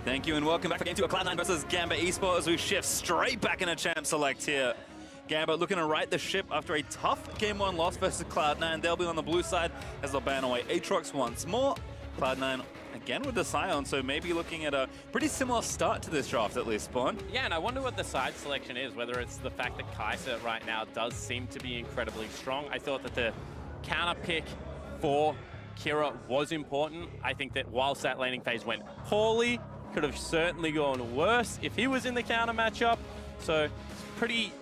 Thank you and welcome back for Game 2 of Cloud9 versus Gambit Esports as we shift straight back into Champ Select here. Gambit looking to right the ship after a tough Game 1 loss versus Cloud9. They'll be on the blue side as they'll ban away Aatrox once more. Cloud9 again with the Scion, so maybe looking at a pretty similar start to this draft at least, Spawn. Yeah, and I wonder what the side selection is, whether it's the fact that Kai'Sa right now does seem to be incredibly strong. I thought that the counter pick for Kira was important. I think that whilst that laning phase went poorly, could have certainly gone worse if he was in the counter matchup. So it's pretty,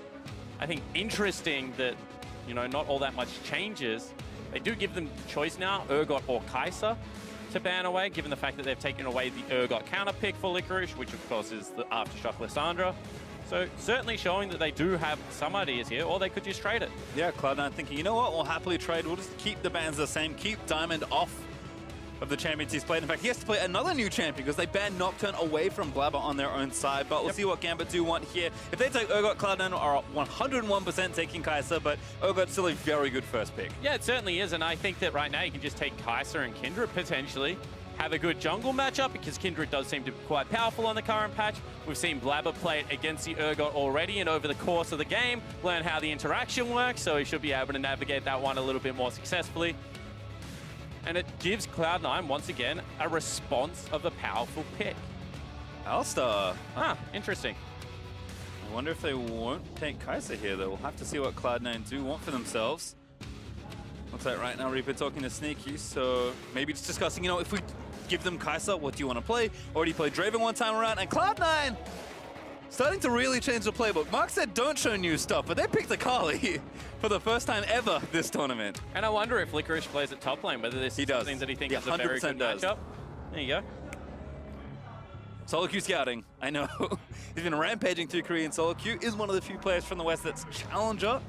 I think, interesting that, you know, not all that much changes. They do give them the choice now, Urgot or Kai'Sa, to ban away, given the fact that they've taken away the Urgot counter pick for Licorice, which of course is the Aftershock Lissandra. So certainly showing that they do have some ideas here, or they could just trade it. Yeah, Cloud9 thinking, you know what, we'll happily trade. We'll just keep the bans the same, keep Diamond off of the champions he's played. In fact, he has to play another new champion because they banned Nocturne away from Blaber on their own side. But we'll see what Gambit do want here. If they take Urgot, Cloud9 are 101% taking Kai'Sa, but Urgot's still a very good first pick. Yeah, it certainly is, and I think that right now you can just take Kai'Sa and Kindred potentially, have a good jungle matchup because Kindred does seem to be quite powerful on the current patch. We've seen Blaber play it against the Urgot already, and over the course of the game, learn how the interaction works, so he should be able to navigate that one a little bit more successfully. And it gives Cloud9, once again, a response of a powerful pick. Alistar. Ah, interesting. I wonder if they won't take Kai'Sa here, though. We'll have to see what Cloud9 do want for themselves. Looks like right now Reaper talking to Sneaky, so maybe just discussing, you know, if we give them Kai'Sa, what do you want to play? Already played Draven one time around, and Cloud9 starting to really change the playbook. Mark said don't show new stuff, but they picked Akali for the first time ever this tournament. And I wonder if Licorice plays at top lane, whether this is something that he thinks is a very good matchup. There you go. Solo queue scouting, I know. He's been rampaging through Korean solo queue, is one of the few players from the West that's challenger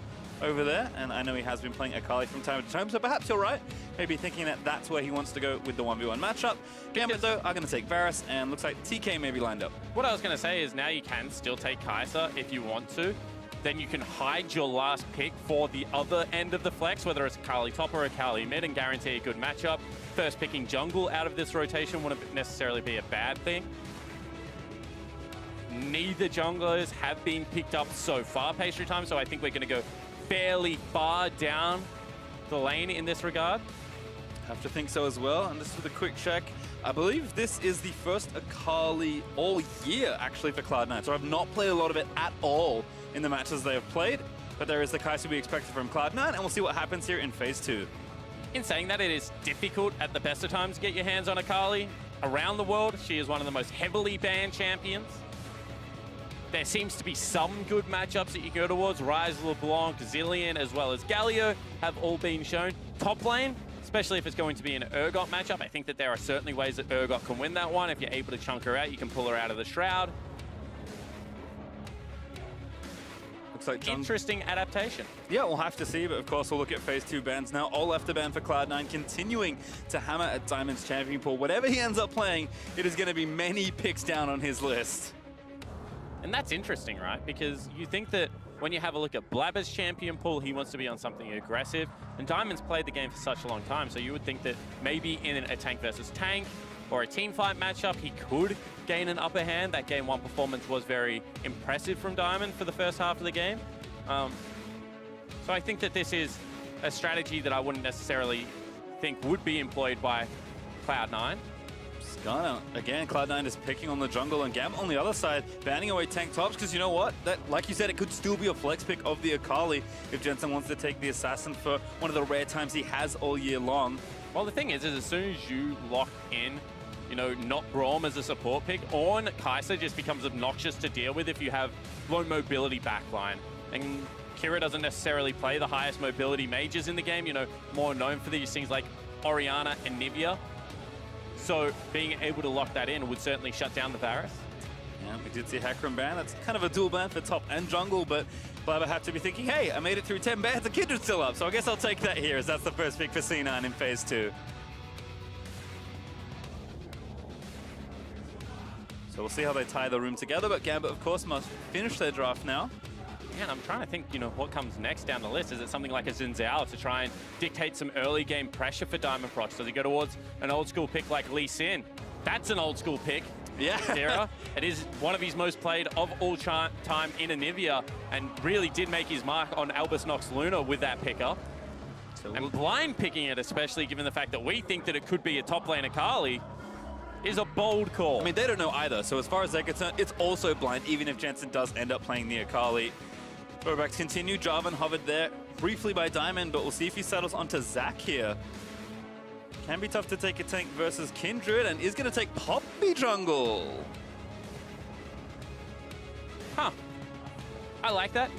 over there, and I know he has been playing Akali from time to time, so perhaps you're right. Maybe thinking that that's where he wants to go with the 1v1 matchup. Gambit, though, are going to take Varus, and looks like TK may be lined up. What I was going to say is now you can still take Kai'Sa if you want to. Then you can hide your last pick for the other end of the flex, whether it's Akali top or Akali mid, and guarantee a good matchup. First picking jungle out of this rotation wouldn't necessarily be a bad thing. Neither junglers have been picked up so far, Pastry Time, so I think we're going to go fairly far down the lane in this regard. Have to think so as well, and just with a quick check, I believe this is the first Akali all year, actually, for Cloud9, so I've not played a lot of it at all in the matches they have played, but there is the Kai'Sa we expected from Cloud9, and we'll see what happens here in Phase 2. In saying that, it is difficult at the best of times to get your hands on Akali. Around the world, she is one of the most heavily banned champions. There seems to be some good matchups that you go towards. Ryze, LeBlanc, Zillion, as well as Galio have all been shown. Top lane, especially if it's going to be an Urgot matchup, I think that there are certainly ways that Urgot can win that one. If you're able to chunk her out, you can pull her out of the Shroud. Looks like interesting adaptation. Yeah, we'll have to see, but of course we'll look at Phase 2 bans now. All left to ban for Cloud9, continuing to hammer at Diamond's champion pool. Whatever he ends up playing, it is going to be many picks down on his list. And that's interesting, right? Because you think that when you have a look at Blaber's champion pool, he wants to be on something aggressive. And Diamond's played the game for such a long time, so you would think that maybe in a tank versus tank or a team fight matchup, he could gain an upper hand. That game 1 performance was very impressive from Diamond for the first half of the game. So I think that this is a strategy that I wouldn't necessarily think would be employed by Cloud9. Ghana. Again, Cloud9 is picking on the jungle, and Gambit on the other side, banning away tank tops, because you know what? That, like you said, it could still be a flex pick of the Akali if Jensen wants to take the Assassin for one of the rare times he has all year long. Well, the thing is as soon as you lock in, you know, not Braum as a support pick, Ornn Kai'Sa just becomes obnoxious to deal with if you have low mobility backline. And Kira doesn't necessarily play the highest mobility mages in the game, you know, more known for these things like Orianna and Anivia. So being able to lock that in would certainly shut down the Varus. Yeah, we did see Hecarim ban. That's kind of a dual ban for top and jungle, but Blaber had to be thinking, hey, I made it through 10 bans, the Kindred's still up, so I guess I'll take that here, as that's the first pick for C9 in Phase 2. So we'll see how they tie the room together, but Gambit, of course, must finish their draft now. Man, I'm trying to think, you know, what comes next down the list. Is it something like a Zeyzal to try and dictate some early game pressure for Diamondprox? Does he go towards an old school pick like Lee Sin? That's an old school pick. Yeah. Kira. It is one of his most played of all time in Anivia, and really did make his mark on Albus Nox Luna with that pickup. So and blind picking it, especially given the fact that we think that it could be a top lane Akali, is a bold call. I mean, they don't know either, so as far as they're concerned, it's also blind, even if Jensen does end up playing the Akali. Throwbacks continue. Jarvan hovered there briefly by Diamond, but we'll see if he settles onto Zac here. Can be tough to take a tank versus Kindred, and is going to take Poppy jungle. Huh. I like that.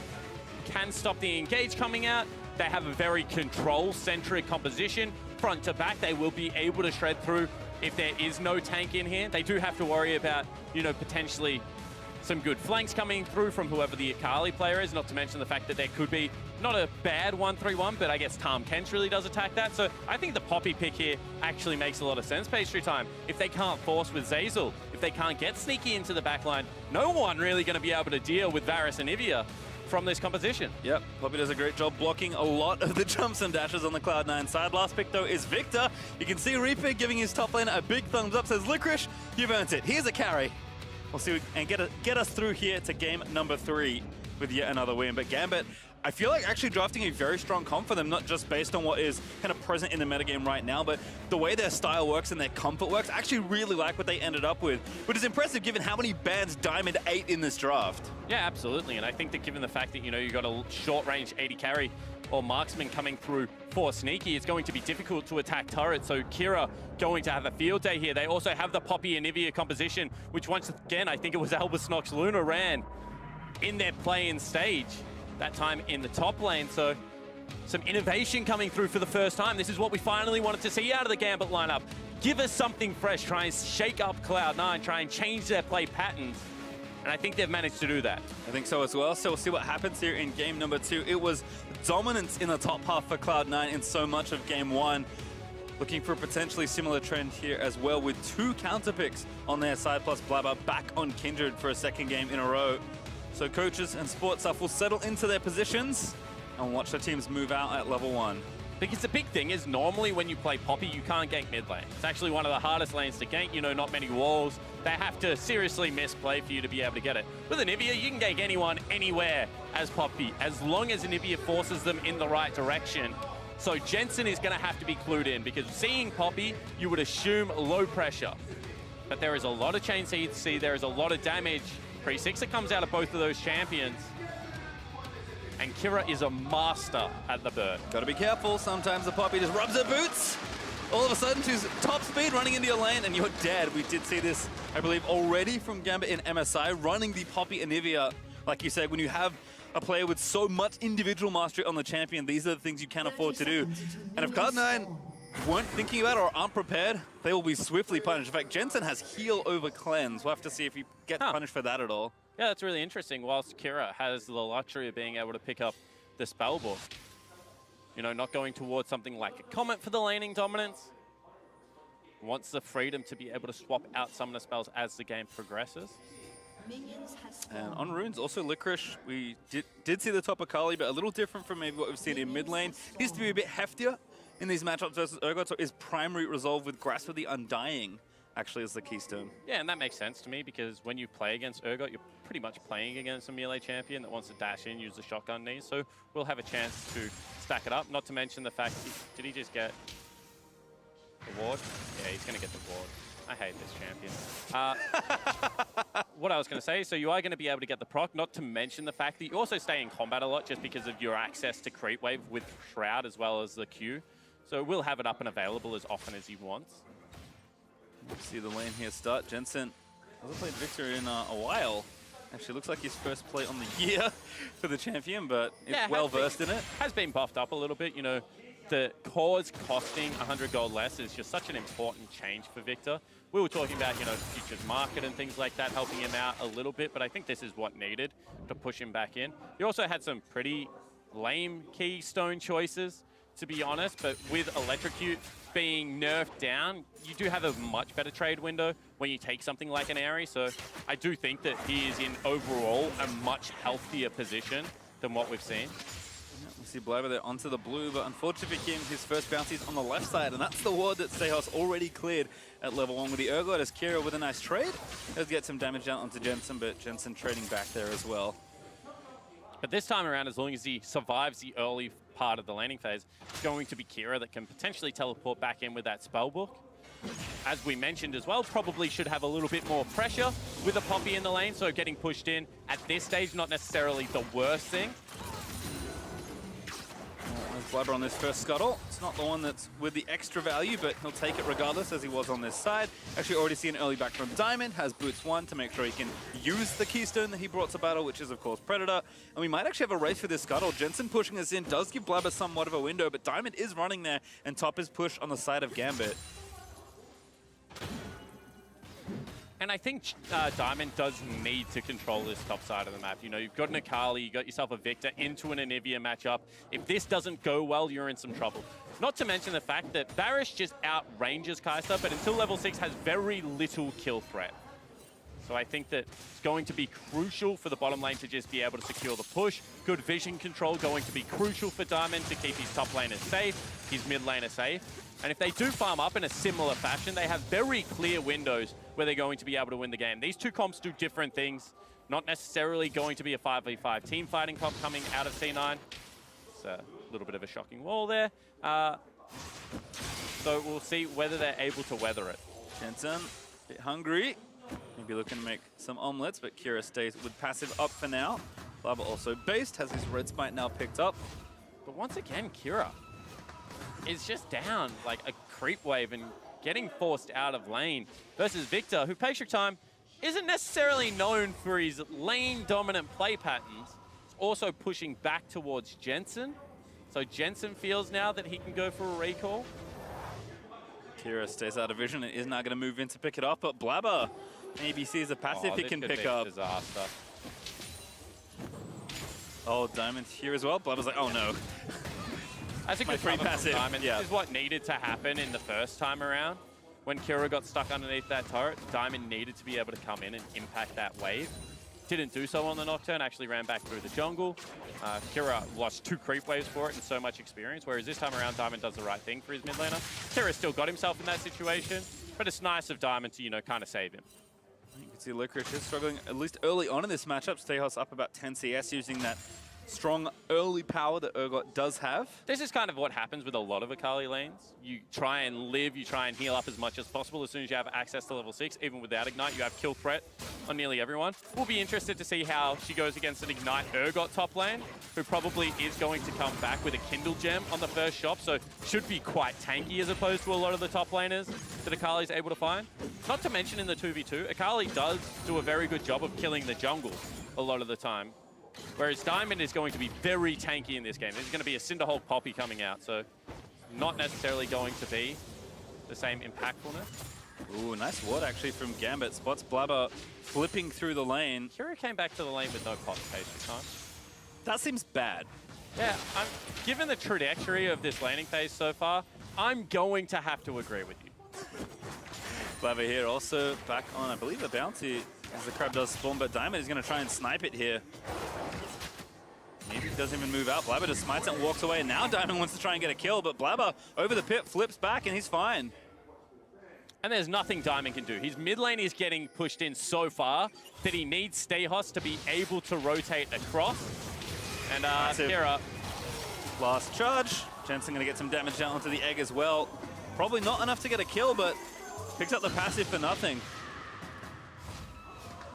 Can stop the engage coming out. They have a very control-centric composition. Front to back, they will be able to shred through if there is no tank in here. They do have to worry about, you know, potentially some good flanks coming through from whoever the Akali player is, not to mention the fact that there could be not a bad 1-3-1, but I guess Tahm Kench really does attack that. So I think the Poppy pick here actually makes a lot of sense, Pastry Time. If they can't force with Zeyzal, if they can't get sneaky into the backline, no one really going to be able to deal with Varus and Anivia from this composition. Yep, Poppy does a great job blocking a lot of the jumps and dashes on the Cloud9 side. Last pick, though, is Viktor. You can see Reaper giving his top lane a big thumbs up, says, Licorice, you've earned it. Here's a carry. We'll see and get us through here to game number 3 with yet another win. But Gambit, I feel like actually drafting a very strong comp for them, not just based on what is kind of present in the metagame right now, but the way their style works and their comfort works. I actually really like what they ended up with, which is impressive given how many bans Diamond ate in this draft. Yeah, absolutely. And I think that given the fact that, you know, you got a short-range 80 carry or marksman coming through for Sneaky, it's going to be difficult to attack turrets. So Kira going to have a field day here. They also have the Poppy and Anivia composition, which once again, I think it was Albus Nox Luna ran in their play-in stage, that time in the top lane. So some innovation coming through for the first time. This is what we finally wanted to see out of the Gambit lineup. Give us something fresh, try and shake up Cloud9, try and change their play patterns. And I think they've managed to do that. I think so as well. So we'll see what happens here in game number 2. It was dominance in the top half for Cloud9 in so much of game 1. Looking for a potentially similar trend here as well, with 2 counter picks on their side, plus Blaber back on Kindred for a second game in a row. So coaches and sports staff will settle into their positions and watch the teams move out at level 1. Because the big thing is normally when you play Poppy, you can't gank mid lane. It's actually one of the hardest lanes to gank, you know, not many walls. They have to seriously misplay for you to be able to get it. With Anivia, you can gank anyone, anywhere as Poppy, as long as Anivia forces them in the right direction. So Jensen is going to have to be clued in, because seeing Poppy, you would assume low pressure. But there is a lot of chain CC, there is a lot of damage. Pre-6 that comes out of both of those champions. And Kira is a master at the bird. Gotta be careful. Sometimes the Poppy just rubs her boots. All of a sudden, she's top speed running into your lane, and you're dead. We did see this, I believe, already from Gambit in MSI, running the Poppy Anivia. Like you said, when you have a player with so much individual mastery on the champion, these are the things you can't afford to do. And if Cloud9 weren't thinking about it or aren't prepared, they will be swiftly punished. In fact, Jensen has heal over cleanse. We'll have to see if he gets punished for that at all. Yeah, that's really interesting. Whilst Kira has the luxury of being able to pick up the spell book, you know, not going towards something like a Comet for the laning dominance, wants the freedom to be able to swap out some of the spells as the game progresses. And on runes, also Licorice, we did see the top Akali, but a little different from maybe what we've seen in mid lane. He used to be a bit heftier in these matchups versus Urgot, so his primary resolve with Grasp of the Undying actually is the keystone. Yeah, and that makes sense to me, because when you play against Urgot, you're pretty much playing against a melee champion that wants to dash in, use the shotgun knees, so we'll have a chance to stack it up. Not to mention the fact, did he just get the ward? Yeah, he's going to get the ward. I hate this champion. What I was going to say, so you are going to be able to get the proc, not to mention the fact that you also stay in combat a lot just because of your access to creep wave with Shroud as well as the Q. So we'll have it up and available as often as he wants. See the lane here start. Jensen hasn't played Viktor in a while. Actually, looks like his first play on the year for the champion, but is well versed in it. Has been buffed up a little bit. You know, the cores costing 100 gold less is just such an important change for Viktor. We were talking about, you know, futures market and things like that helping him out a little bit, but I think this is what needed to push him back in. He also had some pretty lame keystone choices, to be honest, but with Electrocute being nerfed down, you do have a much better trade window when you take something like an Aerie. So I do think that he is in overall a much healthier position than what we've seen. We'll see Blaber there onto the blue, but unfortunately for him, his first bounty is on the left side, and that's the ward that Pstejos already cleared at level 1 with the Urgot as Kira with a nice trade. Does get some damage down onto Jensen, but Jensen trading back there as well. But this time around, as long as he survives the early part of the laning phase, it's going to be Kira that can potentially teleport back in with that spellbook. As we mentioned as well, probably should have a little bit more pressure with a Poppy in the lane, so getting pushed in at this stage, not necessarily the worst thing. There's Blaber on this first scuttle. It's not the one that's with the extra value, but he'll take it regardless as he was on this side. Actually already see an early back from Diamond, has boots 1 to make sure he can use the keystone that he brought to battle, which is of course Predator. And we might actually have a race for this scuttle. Jensen pushing us in does give Blaber somewhat of a window, but Diamond is running there and top is pushed on the side of Gambit. And I think Diamond does need to control this top side of the map. You know, you've got an Akali, you got yourself a Viktor into an Anivia matchup. If this doesn't go well, you're in some trouble. Not to mention the fact that Varus just outranges Kai'Sa, but until level 6 has very little kill threat. So I think that it's going to be crucial for the bottom lane to just be able to secure the push. Good vision control going to be crucial for Diamond to keep his top laner safe, his mid laner safe. And if they do farm up in a similar fashion, they have very clear windows where they're going to be able to win the game. These two comps do different things. Not necessarily going to be a 5v5 team fighting comp coming out of C9. It's a little bit of a shocking wall there. So we'll see whether they're able to weather it. Jensen, a bit hungry. Maybe looking to make some omelets, but Kira stays with passive up for now. Blaber also based, has his red smite now picked up. But once again, Kira is just down like a creep wave and getting forced out of lane versus Viktor, who Patient Time isn't necessarily known for his lane-dominant play patterns. It's also pushing back towards Jensen. So Jensen feels now that he can go for a recall. Kira stays out of vision and is now going to move in to pick it up, but Blaber maybe sees a passive he can pick up. Disaster. Oh, Diamond here as well. Blaber's like, oh no. That's a good free passive. Diamond. Yeah. This is what needed to happen in the first time around. When Kira got stuck underneath that turret, Diamond needed to be able to come in and impact that wave. Didn't do so on the Nocturne, actually ran back through the jungle. Kira lost 2 creep waves for it and so much experience, whereas this time around, Diamond does the right thing for his mid laner. Kira still got himself in that situation, but it's nice of Diamond to, you know, kind of save him. You can see Licorice is struggling, at least early on in this matchup. Pstejos up about 10 CS using that strong early power that Urgot does have. This is kind of what happens with a lot of Akali lanes. You try and live, you try and heal up as much as possible as soon as you have access to level 6. Even without Ignite, you have kill threat on nearly everyone. We'll be interested to see how she goes against an Ignite Urgot top lane, who probably is going to come back with a Kindle gem on the first shop, so should be quite tanky as opposed to a lot of the top laners that Akali's able to find. Not to mention in the 2v2, Akali does do a very good job of killing the jungle a lot of the time. Whereas Diamond is going to be very tanky in this game. There's going to be a Cinderhulk Poppy coming out, so not necessarily going to be the same impactfulness. Ooh, nice ward actually from Gambit. Spots Blaber flipping through the lane. Kira came back to the lane with no pot Patient Time. That seems bad. Yeah, given the trajectory of this laning phase so far, I'm going to have to agree with you. Blaber here also back on, I believe, the bounty as the crab does spawn, but Diamond is going to try and snipe it here. Maybe he doesn't even move out. Blaber just smites it and walks away. Now Diamond wants to try and get a kill, but Blaber over the pit flips back and he's fine. And there's nothing Diamond can do. His mid lane is getting pushed in so far that he needs Pstejos to be able to rotate across. And Kira. Last charge. Jensen going to get some damage down onto the egg as well. Probably not enough to get a kill, but picks up the passive for nothing.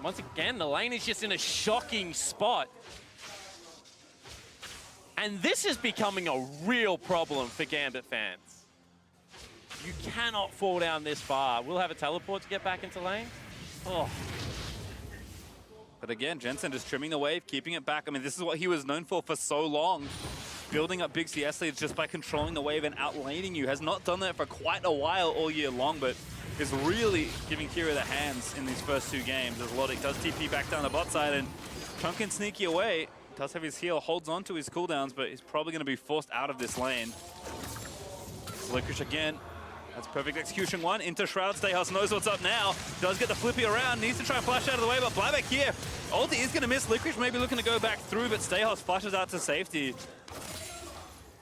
Once again, the lane is just in a shocking spot. And this is becoming a real problem for Gambit fans. You cannot fall down this far. We'll have a teleport to get back into lane. Oh. But again, Jensen just trimming the wave, keeping it back. I mean, this is what he was known for so long. Building up big CS leads just by controlling the wave and outlaning you. Has not done that for quite a while all year long, but is really giving Kira the hands in these first 2 games as Lodik does TP back down the bot side and chunking sneaky away. Does have his heal, holds on to his cooldowns, but he's probably going to be forced out of this lane. Licorice again. That's perfect execution 1 into Shroud. Pstejos knows what's up now. Does get the flippy around, needs to try and flash out of the way, but Blaber here. Ulti is going to miss. Licorice maybe looking to go back through, but Pstejos flashes out to safety.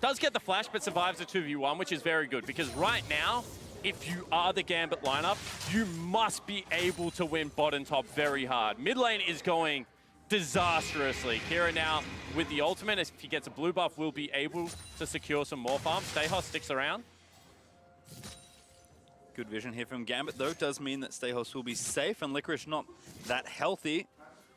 Does get the flash, but survives a 2v1, which is very good, because right now, if you are the Gambit lineup, you must be able to win bot and top very hard. Mid lane is going disastrously. Kira now with the ultimate, if he gets a blue buff, will be able to secure some more farm. Stejos sticks around. Good vision here from Gambit, though. Does mean that Stejos will be safe, and Licorice not that healthy.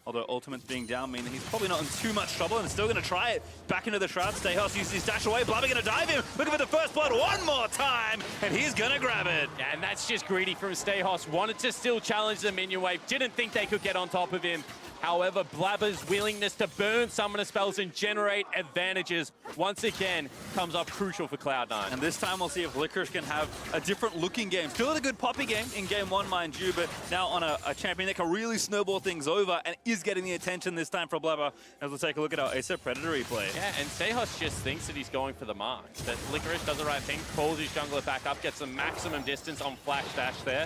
Although Ultimate's being down mean that he's probably not in too much trouble and still going to try it. Back into the Shroud, Stejos uses his dash away. Blaber going to dive him, looking for the first blood one more time, and he's going to grab it. Yeah, and that's just greedy from Stejos. Wanted to still challenge the minion wave. Didn't think they could get on top of him. However, Blaber's willingness to burn summoner spells and generate advantages once again comes up crucial for Cloud9. And this time we'll see if Licorice can have a different looking game. Still had a good poppy game in game one, mind you, but now on a champion that can really snowball things over and is getting the attention this time for Blaber. As we'll take a look at our Acer Predator replay. Yeah, and Stejos just thinks that he's going for the mark. That Licorice does the right thing, pulls his jungler back up, gets the maximum distance on flash dash there.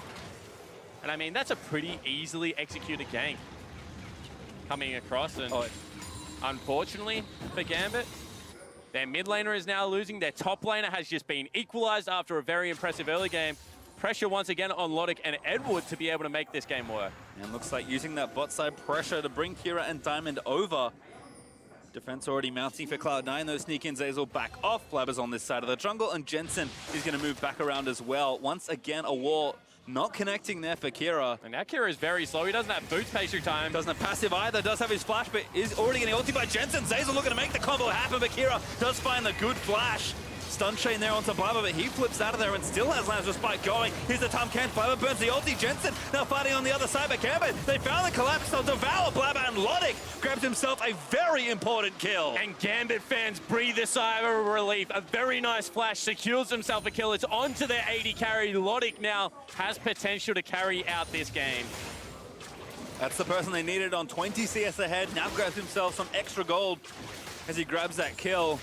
And I mean, that's a pretty easily executed gank coming across, and unfortunately for Gambit, their mid laner is now losing. Their top laner has just been equalized after a very impressive early game. Pressure once again on Lodik and Edward to be able to make this game work. And looks like using that bot side pressure to bring Kira and Diamond over. Defense already mounting for Cloud9, though. Sneak in Zeyzal back off. Blaber's on this side of the jungle, and Jensen is going to move back around as well. Once again, a wall not connecting there for Kira. And now Kira is very slow. He doesn't have boots pastry time. Doesn't have passive either. Does have his flash, but is already getting ulted by Jensen. Zeyzal looking to make the combo happen, but Kira does find the good flash. Stun chain there onto Blaber, but he flips out of there and still has Lance Respite going. Here's the Tahm Kench. Blaber burns the ulti. Jensen now fighting on the other side, but Gambit, they found the collapse. They'll devour Blaber, and Lodik grabs himself a very important kill. And Gambit fans breathe a sigh of relief. A very nice flash secures himself a kill. It's onto their AD carry. Lodik now has potential to carry out this game. That's the person they needed on 20 CS ahead. Now grabs himself some extra gold as he grabs that kill.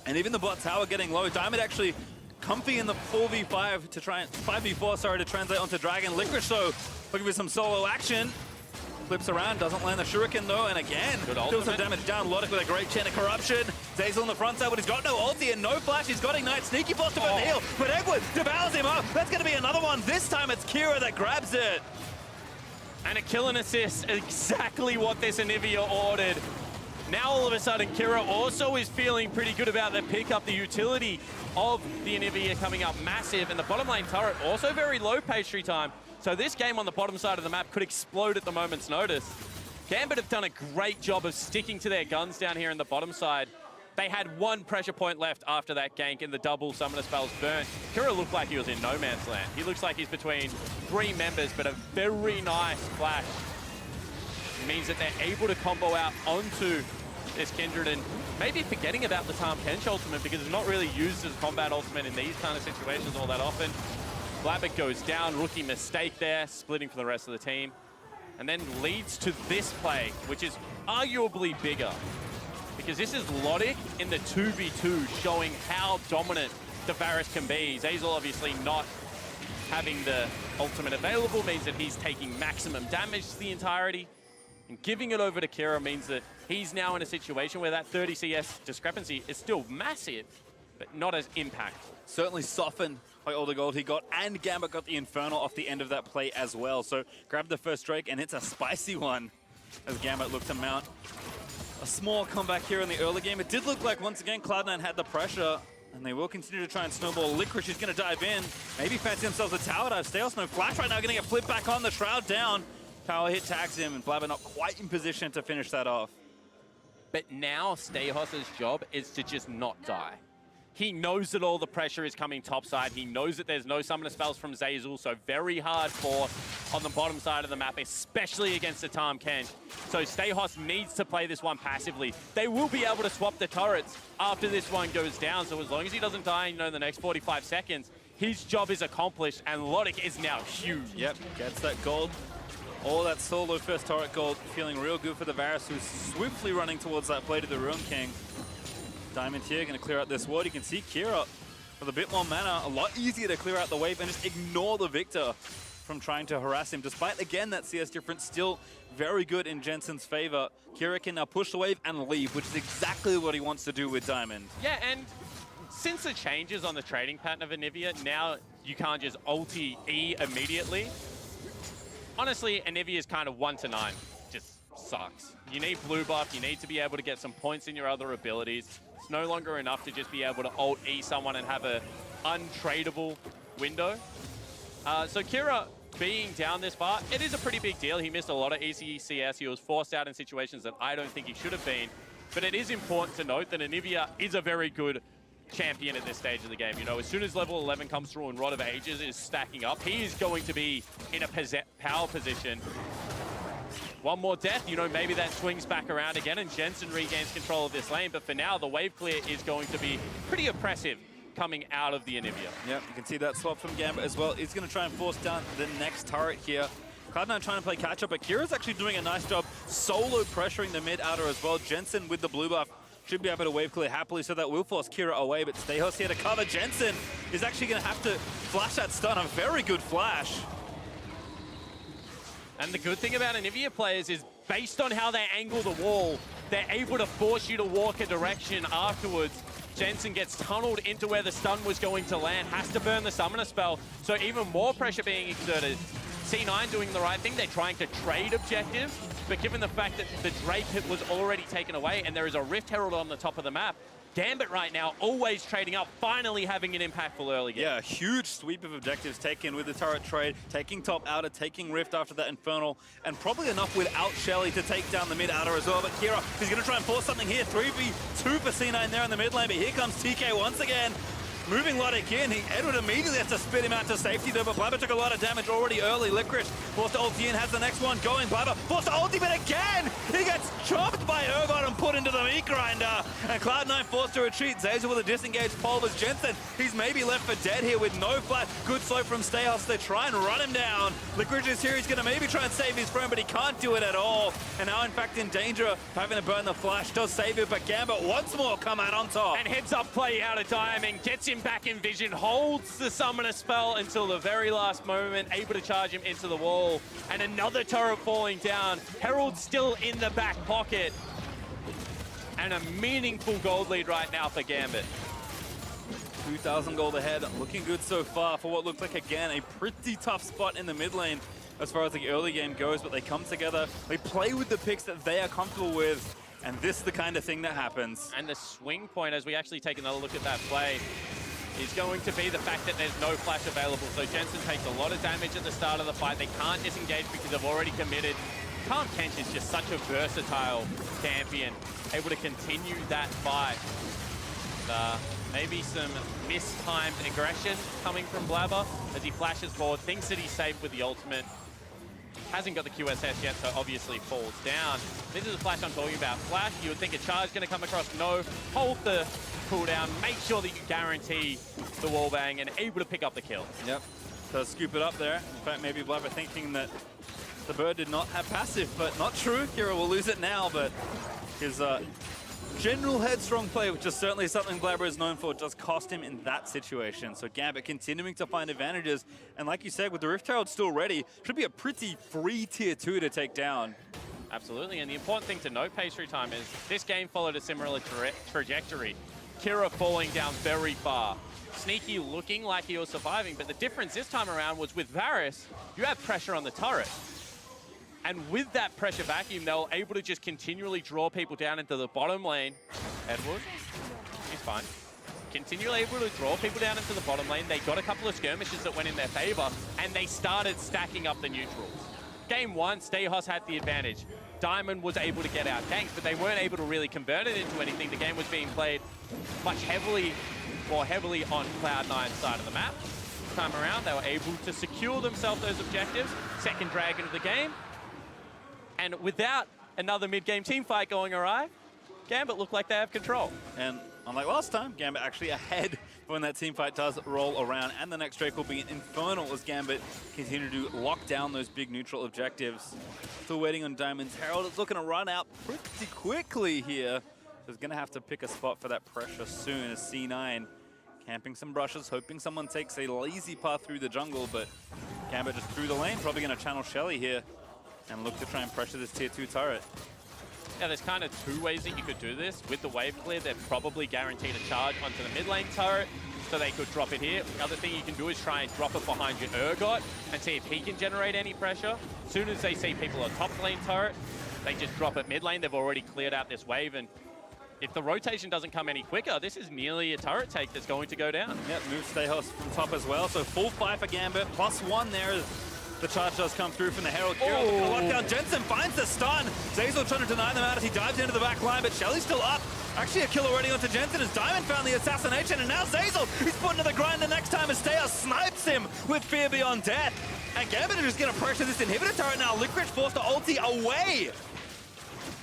And even the bot tower getting low. Diamond actually comfy in the 4v5 to try 5v4, sorry, to translate onto Dragon. Licorice though, looking for some solo action. Flips around, doesn't land the shuriken though, and again, deals some damage down. Lodik with a great chain of corruption. Zeyzal on the front side, but he's got no ulti and no flash. He's got Ignite, sneaky boss to the heal, but Edward devours him up. That's gonna be another one. This time it's Kira that grabs it. And a kill and assist, exactly what this Anivia ordered. Now all of a sudden, Kira also is feeling pretty good about the pickup. The utility of the Anivia coming up massive, and the bottom lane turret also very low pastry time. So this game on the bottom side of the map could explode at the moment's notice. Gambit have done a great job of sticking to their guns down here in the bottom side. They had one pressure point left after that gank and the double summoner spells burnt. Kira looked like he was in no man's land. He looks like he's between three members, but a very nice flash. It means that they're able to combo out onto this Kindred, and maybe forgetting about the Tahm Kench ultimate because it's not really used as combat ultimate in these kind of situations all that often. Blaber goes down, rookie mistake there, splitting from the rest of the team, and then leads to this play, which is arguably bigger, because this is Lodik in the 2v2 showing how dominant the Varus can be. Zeyzal obviously not having the ultimate available means that he's taking maximum damage to the entirety. And giving it over to Kira means that he's now in a situation where that 30 CS discrepancy is still massive, but not as impact. Certainly softened by all the gold he got, and Gambit got the Infernal off the end of that play as well. So grab the first Drake, and it's a spicy one as Gambit looked to mount a small comeback here in the early game. It did look like, once again, Cloud9 had the pressure, and they will continue to try and snowball. Licorice is going to dive in, maybe fancy themselves a tower dive. Stejos no flash right now, going to get flipped back on. The Shroud down. Power hit tags him, and Blaber not quite in position to finish that off. But now Stejos' job is to just not die. He knows that all the pressure is coming topside. He knows that there's no summoner spells from Zeyzal, so very hard for on the bottom side of the map, especially against the Tahm Kench. So Stejos needs to play this one passively. They will be able to swap the turrets after this one goes down, so as long as he doesn't die, in the next 45 seconds, his job is accomplished, and Lodik is now huge. Yep, gets that gold. All that solo first turret gold, feeling real good for the Varus, who's swiftly running towards that play to the Ruin King. Diamond here, going to clear out this ward. You can see Kira with a bit more mana, a lot easier to clear out the wave and just ignore the Viktor from trying to harass him. Despite, again, that CS difference still very good in Jensen's favor. Kira can now push the wave and leave, which is exactly what he wants to do with Diamond. Yeah, and since the changes on the trading pattern of Anivia, now you can't just ulti E immediately. Honestly, Anivia is kind of 1 to 9. Just sucks. You need blue buff, you need to be able to get some points in your other abilities. It's no longer enough to just be able to ult E someone and have a untradeable window. So Kira being down this far, it is a pretty big deal. He missed a lot of ECCS. He was forced out in situations that I don't think he should have been. But it is important to note that Anivia is a very good champion at this stage of the game. You know, as soon as level 11 comes through and Rod of Ages is stacking up, he is going to be in a power position. One more death, you know, maybe that swings back around again and Jensen regains control of this lane. But for now, the wave clear is going to be pretty oppressive coming out of the Anivia. Yep, you can see that swap from Gambit as well. He's going to try and force down the next turret here. Cloud9 trying to play catch-up, but Kira's actually doing a nice job solo pressuring the mid-outer as well. Jensen with the blue buff should be able to wave clear happily, so that will force Kira away, but Stejos here to cover. Jensen is actually going to have to flash that stun. A very good flash. And the good thing about Anivia players is based on how they angle the wall, they're able to force you to walk a direction afterwards. Jensen gets tunneled into where the stun was going to land, has to burn the summoner spell, so even more pressure being exerted. C9 doing the right thing, they're trying to trade objectives, but given the fact that the Drake was already taken away and there is a Rift Herald on the top of the map, Gambit right now always trading up, finally having an impactful early game. Yeah, a huge sweep of objectives taken with the turret trade, taking top outer, taking Rift after that Infernal, and probably enough without Shelly to take down the mid outer as well. But Kira, he's going to try and force something here. 3v2 for C9 there in the mid lane, but here comes TK once again. Moving Lodik in, Edward immediately has to spit him out to safety though, but Blaber took a lot of damage already early. Licorice forced to ulti in, has the next one going. Blaber forced to ulti, but again, he gets chopped by Urgot and put into the meat grinder. And Cloud9 forced to retreat. Zeyzal with a disengaged pulvers. Jensen, he's maybe left for dead here with no flash. Good slow from Stejos. They try and run him down. Licorice is here, he's gonna maybe try and save his friend, but he can't do it at all. And now in fact in danger of having to burn the flash. Does save it, but Gambit once more come out on top. And heads up play out of Diamond, gets him back in vision, holds the summoner spell until the very last moment, able to charge him into the wall. And another turret falling down. Herald still in the back pocket. And a meaningful gold lead right now for Gambit. 2,000 gold ahead, looking good so far for what looks like, again, a pretty tough spot in the mid lane as far as the early game goes, but they come together, they play with the picks that they are comfortable with, and this is the kind of thing that happens. And the swing point, as we actually take another look at that play, is going to be the fact that there's no flash available. So Jensen takes a lot of damage at the start of the fight. They can't disengage because they've already committed. Tahm Kench is just such a versatile champion, able to continue that fight. Maybe some mistimed aggression coming from Blaber as he flashes forward, thinks that he's safe with the ultimate. Hasn't got the QSS yet, so obviously falls down. This is a flash I'm talking about. Flash, you would think a charge is going to come across. No, hold the cooldown, make sure that you guarantee the wallbang and able to pick up the kill. Yep, so scoop it up there. In fact, maybe Blaber thinking that the bird did not have passive, but not true. Kira will lose it now, but his general headstrong play, which is certainly something Blaber is known for, does cost him in that situation. So Gambit continuing to find advantages, and like you said, with the Rift Herald still ready, should be a pretty free tier 2 to take down. Absolutely, and the important thing to note, Pastry Time, is this game followed a similar trajectory. Kira falling down very far. Sneaky looking like he was surviving, but the difference this time around was with Varus, you have pressure on the turret. And with that pressure vacuum, they were able to just continually draw people down into the bottom lane. Edward, he's fine. Continually able to draw people down into the bottom lane. They got a couple of skirmishes that went in their favor, and they started stacking up the neutrals. Game one, Stejos had the advantage. Diamond was able to get out ganked, but they weren't able to really convert it into anything. The game was being played much more heavily on Cloud9's side of the map. This time around, they were able to secure themselves those objectives. Second dragon of the game. And without another mid-game team fight going awry, Gambit look like they have control. And unlike last time, Gambit actually ahead when that team fight does roll around. And the next Drake will be Infernal as Gambit continue to lock down those big neutral objectives. Still waiting on Diamond's Herald. It's looking to run out pretty quickly here. So he's going to have to pick a spot for that pressure soon as C9 camping some brushes, hoping someone takes a lazy path through the jungle, but Gambit just through the lane, probably going to channel Shelly here and look to try and pressure this tier 2 turret. Yeah, there's kind of two ways that you could do this. With the wave clear, they're probably guaranteed a charge onto the mid lane turret, so they could drop it here. The other thing you can do is try and drop it behind your Urgot and see if he can generate any pressure. As soon as they see people on top lane turret, they just drop it mid lane. They've already cleared out this wave, and if the rotation doesn't come any quicker, this is nearly a turret take that's going to go down. Yep, move Stejos from top as well, so full fight for Gambit, +1 there. The charge does come through from the Herald. Kira looking to lock down. Jensen finds the stun. Zeyzal trying to deny them out as he dives into the back line, but Shelly's still up. Actually, a kill already onto Jensen as Diamond found the assassination, and now Zeyzal, he's put into the grind the next time as Stejos snipes him with Fear Beyond Death. And Gambit is just going to pressure this inhibitor turret now. Licorice forced to ulti away.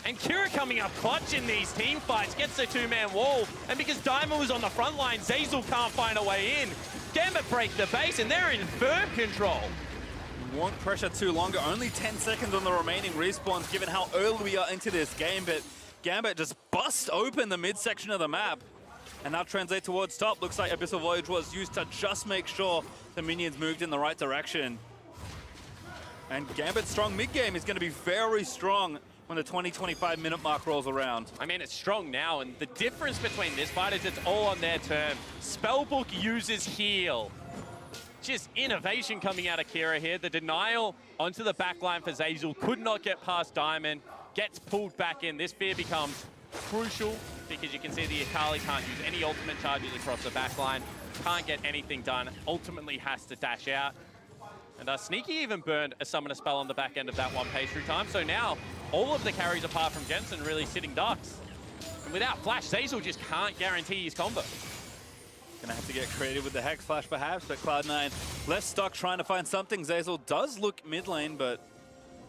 And Kira coming up clutch in these team fights, gets the two-man wall, and because Diamond was on the front line, Zeyzal can't find a way in. Gambit break the base, and they're in firm control. Won't pressure too longer, only 10 seconds on the remaining respawns given how early we are into this game, but Gambit just bust open the midsection of the map and now translate towards top. Looks like Abyssal Voyage was used to just make sure the minions moved in the right direction. And Gambit's strong mid-game is going to be very strong when the 20-25 minute mark rolls around. I mean, it's strong now, and the difference between this fight is it's all on their term. Spellbook uses heal. Just innovation coming out of Kira here. The denial onto the backline for Zeyzal could not get past Diamond. Gets pulled back in. This fear becomes crucial because you can see the Akali can't use any ultimate charges across the backline. Can't get anything done. Ultimately has to dash out. And Sneaky even burned a summoner spell on the back end of that one page through time. So now all of the carries apart from Jensen really sitting ducks. And without Flash, Zeyzal just can't guarantee his combo. Gonna have to get creative with the Hex Flash perhaps, but Cloud9 left stuck trying to find something. Zeyzal does look mid lane, but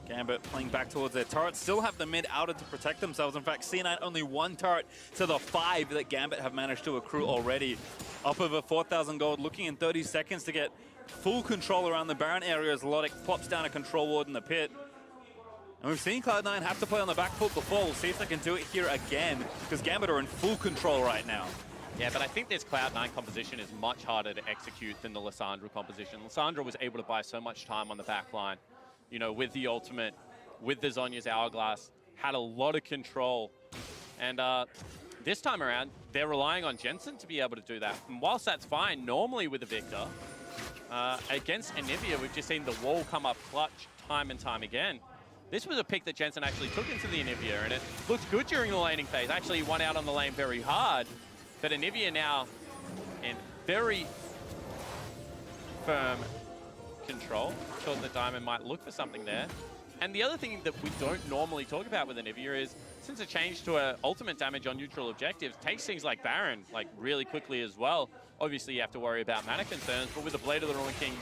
Gambit playing back towards their turret. Still have the mid outer to protect themselves. In fact, C9 only 1 turret to the 5 that Gambit have managed to accrue already. Up over 4,000 gold, looking in 30 seconds to get full control around the Baron area as Lodik plops down a control ward in the pit. And we've seen Cloud9 have to play on the back foot before. We'll see if they can do it here again, because Gambit are in full control right now. Yeah, but I think this Cloud9 composition is much harder to execute than the Lissandra composition. Lissandra was able to buy so much time on the back line, you know, with the ultimate, with the Zhonya's Hourglass, had a lot of control. And this time around, they're relying on Jensen to be able to do that. And whilst that's fine, normally with the Viktor, against Anivia, we've just seen the wall come up clutch time and time again. This was a pick that Jensen actually took into the Anivia, and it looked good during the laning phase. Actually, won out on the lane very hard. But Anivia now in very firm control. Thought that Diamond might look for something there. And the other thing that we don't normally talk about with Anivia is, since it changed to a ultimate damage on neutral objectives, takes things like Baron like really quickly as well. Obviously, you have to worry about mana concerns, but with the Blade of the Ruined King,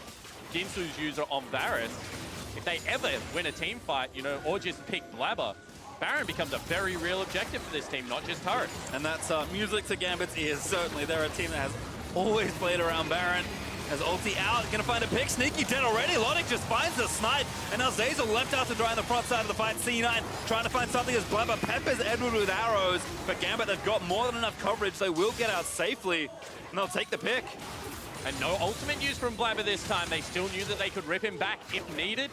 Ginsu's user on Varus, if they ever win a team fight, you know, or just pick Blaber, Baron becomes a very real objective for this team, not just turret. And that's music to Gambit's ears, certainly. They're a team that has always played around Baron. Has ulti out, gonna find a pick. Sneaky dead already. Lodik just finds the snipe. And now Zeyzal left out to dry on the front side of the fight. C9 trying to find something as Blaber peppers Edward with arrows. But Gambit have got more than enough coverage. They will get out safely. And they'll take the pick. And no ultimate use from Blaber this time. They still knew that they could rip him back if needed.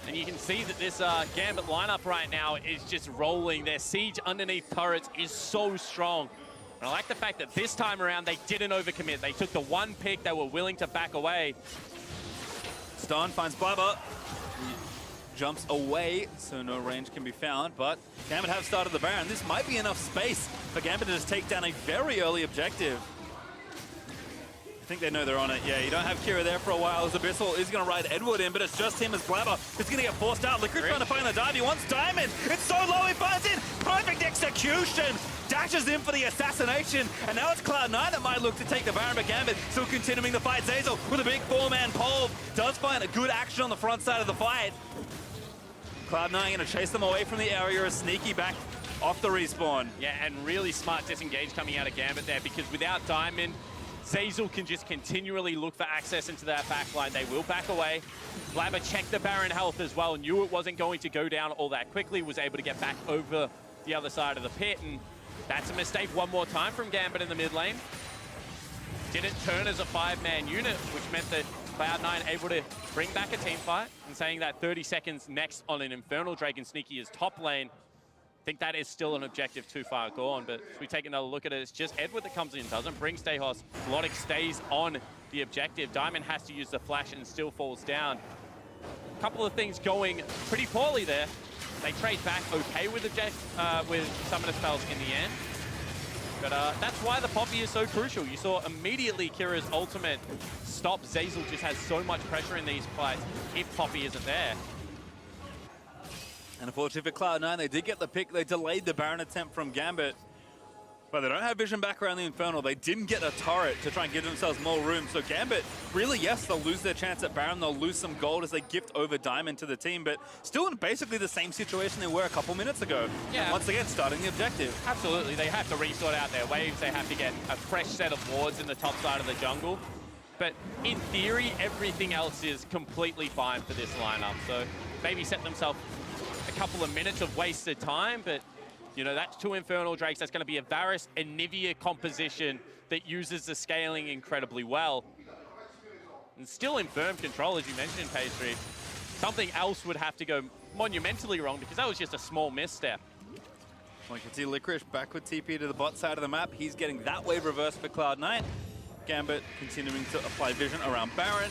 And you can see that this Gambit lineup right now is just rolling. Their siege underneath turrets is so strong. And I like the fact that this time around they didn't overcommit. They took the one pick, they were willing to back away. Stun finds Blaber. He jumps away, so no range can be found. But Gambit have started the Baron. This might be enough space for Gambit to just take down a very early objective. I think they know they're on it. Yeah, you don't have Kira there for a while as Abyssal is going to ride Edward in, but it's just him as Blaber. It's going to get forced out. Licorice trying to find the dive. He wants Diamond. It's so low, he finds it. Perfect execution. Dashes in for the assassination. And now it's Cloud9 that might look to take the Baron, but Gambit still continuing the fight. Zeyzal with a big 4-man pole. Does find a good action on the front side of the fight. Cloud9 going to chase them away from the area as Sneaky back off the respawn. Yeah, and really smart disengage coming out of Gambit there, because without Diamond, Zeyzal can just continually look for access into that backline. They will back away. Blaber checked the Baron health as well, knew it wasn't going to go down all that quickly, was able to get back over the other side of the pit, and that's a mistake one more time from Gambit in the mid lane. Didn't turn as a 5-man unit, which meant that Cloud9 able to bring back a team fight, and saying that 30 seconds next on an Infernal Drake and Sneaky is top lane, I think that is still an objective too far gone, but if we take another look at it, it's just Edward that comes in, doesn't bring Stejos. Lodik stays on the objective. Diamond has to use the flash and still falls down. A couple of things going pretty poorly there. They trade back okay with summoner spells in the end. But that's why the Poppy is so crucial. You saw immediately Kira's ultimate stop. Zeyzal just has so much pressure in these fights if Poppy isn't there. And unfortunately for Cloud9, they did get the pick. They delayed the Baron attempt from Gambit. But they don't have vision back around the Infernal. They didn't get a turret to try and give themselves more room. So Gambit, really, yes, they'll lose their chance at Baron. They'll lose some gold as they gift over Diamond to the team. But still in basically the same situation they were a couple minutes ago. Yeah. And once again, starting the objective. Absolutely. They have to resort out their waves. They have to get a fresh set of wards in the top side of the jungle. But in theory, everything else is completely fine for this lineup. So maybe set themselves a couple of minutes of wasted time, but you know, that's 2 Infernal Drakes. That's going to be a Varus Anivia composition that uses the scaling incredibly well. And still in firm control, as you mentioned, Pastry. Something else would have to go monumentally wrong because that was just a small misstep. Well, you can see Licorice back with TP to the bot side of the map. He's getting that wave reversed for Cloud9. Gambit continuing to apply vision around Baron.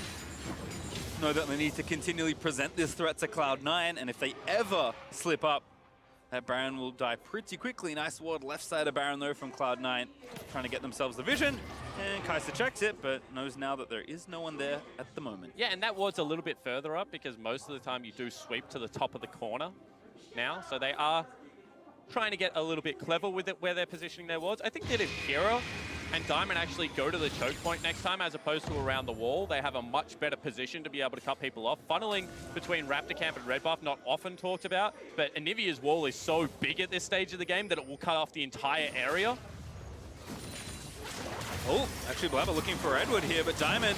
Know that they need to continually present this threat to Cloud9, and if they ever slip up, that Baron will die pretty quickly. Nice ward left side of Baron though from Cloud9, trying to get themselves the vision, and Kai'Sa checks it, but knows now that there is no one there at the moment. Yeah, and that ward's a little bit further up because most of the time you do sweep to the top of the corner now, so they are trying to get a little bit clever with it where they're positioning their wards. I think that if Kira and Diamond actually go to the choke point next time as opposed to around the wall, they have a much better position to be able to cut people off. Funneling between Raptor Camp and Red Buff, not often talked about, but Anivia's wall is so big at this stage of the game that it will cut off the entire area. Oh, actually Blaber looking for Edward here, but Diamond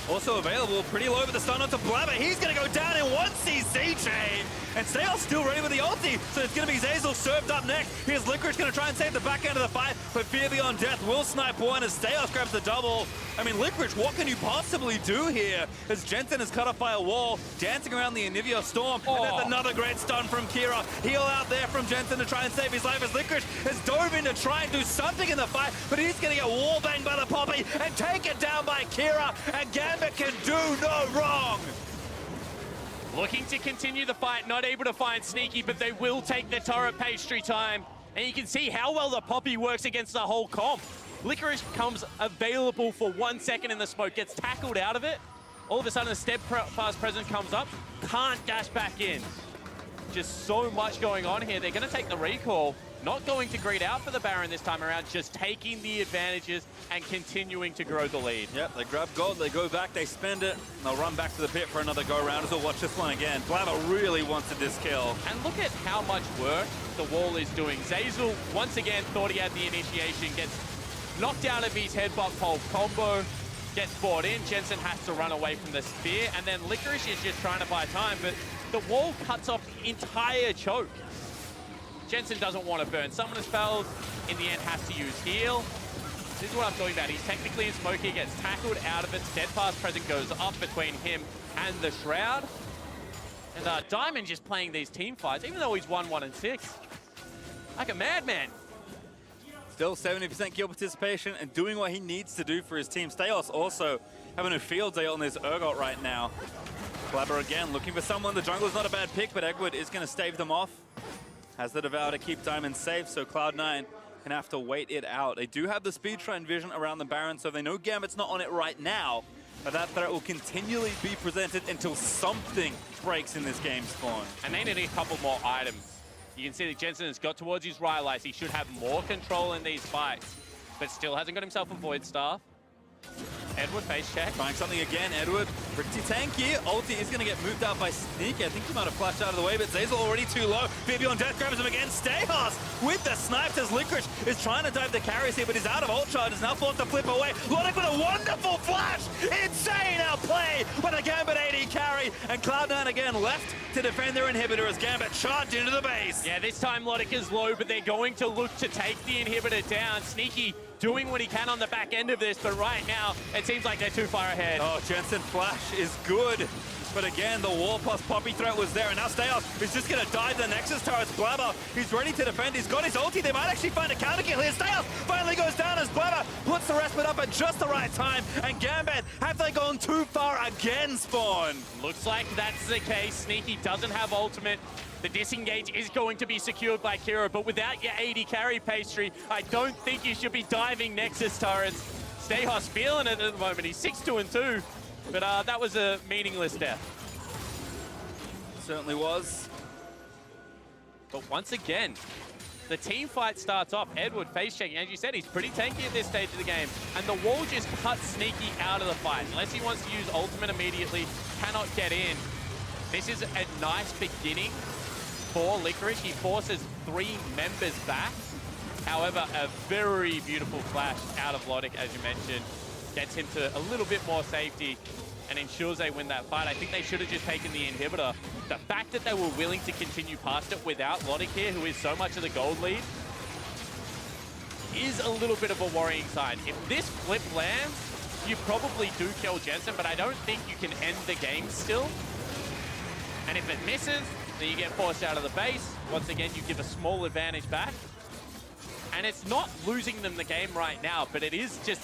also available, pretty low with the stun onto Blaber. He's going to go down in one CC chain. And Stejos still ready with the ulti, so it's going to be Zeyzal served up next. Here's Licorice going to try and save the back end of the fight, but Fear Beyond Death will snipe one as Stejos grabs the double. I mean, Licorice, what can you possibly do here? As Jensen is cut off by a wall, dancing around the Anivia Storm, and that's another great stun from Kira. Heal out there from Jensen to try and save his life as Licorice has dove in to try and do something in the fight, but he's going to get wall banged by the Poppy and taken down by Kira, and Gambit can do no wrong. Looking to continue the fight, not able to find Sneaky, but they will take the turret. Pastry time. And you can see how well the Poppy works against the whole comp. Licorice comes available for 1 second in the smoke, gets tackled out of it. All of a sudden, a steadfast presence comes up, can't dash back in. Just so much going on here. They're going to take the recall. Not going to greed out for the Baron this time around, just taking the advantages and continuing to grow the lead. Yep, they grab gold, they go back, they spend it, and they'll run back to the pit for another go-around as we'll watch this one again. Blaber really wanted this kill. And look at how much work the wall is doing. Zeyzal, once again, thought he had the initiation, gets knocked out of his headbutt pole combo, gets bought in. Jensen has to run away from the spear, and then Licorice is just trying to buy time, but the wall cuts off the entire choke. Jensen doesn't want to burn summoner spells, in the end has to use heal. This is what I'm talking about. He's technically in smoke, he gets tackled out of it. Steadfast presence goes up between him and the Shroud. And Diamond just playing these team fights, even though he's 1-1 and 6. Like a madman. Still 70% kill participation and doing what he needs to do for his team. Stejos also having a field day on this Urgot right now. Blaber again looking for someone. The jungle's not a bad pick, but Edward is going to stave them off. Has the Devour to keep Diamond safe, so Cloud9 can have to wait it out. They do have the speed shrine vision around the Baron, so they know Gambit's not on it right now, but that threat will continually be presented until something breaks in this game spawn. And they need a couple more items. You can see that Jensen has got towards his Rylai's. He should have more control in these fights, but still hasn't got himself a Void Staff. Edward face check. Trying something again, Edward. Pretty tanky. Ulti is going to get moved out by Sneak. I think he might have flashed out of the way, but Zeyzal already too low. Fear Beyond Death grabs him again. Stejos with the snipes as Licorice is trying to dive the carries here, but he's out of ult charge. Is now forced to flip away. Lodik with a wonderful flash. Insane outplay with a Gambit AD carry. And Cloud9 again left to defend their inhibitor as Gambit charged into the base. Yeah, this time Lodik is low, but they're going to look to take the inhibitor down. Sneaky doing what he can on the back end of this, but right now, it seems like they're too far ahead. Oh, Jensen flash is good. But again, the wall plus Poppy threat was there, and now Stejos is just going to dive the Nexus turrets. Blaber, he's ready to defend. He's got his ulti. They might actually find a counter kill here. Stejos finally goes down as Blaber puts the respite up at just the right time. And Gambit, have they gone too far again, Spawn? Looks like that's the case. Sneaky doesn't have ultimate. The disengage is going to be secured by Kira, but without your AD carry pastry, I don't think you should be diving Nexus turrets. Stejos feeling it at the moment. He's 6-2-2, but that was a meaningless death. Certainly was. But once again, the team fight starts off. Edward face checking. As you said, he's pretty tanky at this stage of the game. And the wall just cuts Sneaky out of the fight. Unless he wants to use ultimate immediately, cannot get in. This is a nice beginning for Licorice. He forces 3 members back. However, a very beautiful flash out of Lodik, as you mentioned, gets him to a little bit more safety and ensures they win that fight. I think they should have just taken the inhibitor. The fact that they were willing to continue past it without Lodik here, who is so much of the gold lead, is a little bit of a worrying sign. If this flip lands, you probably do kill Jensen, but I don't think you can end the game still. And if it misses, then you get forced out of the base. Once again, you give a small advantage back. And it's not losing them the game right now, but it is just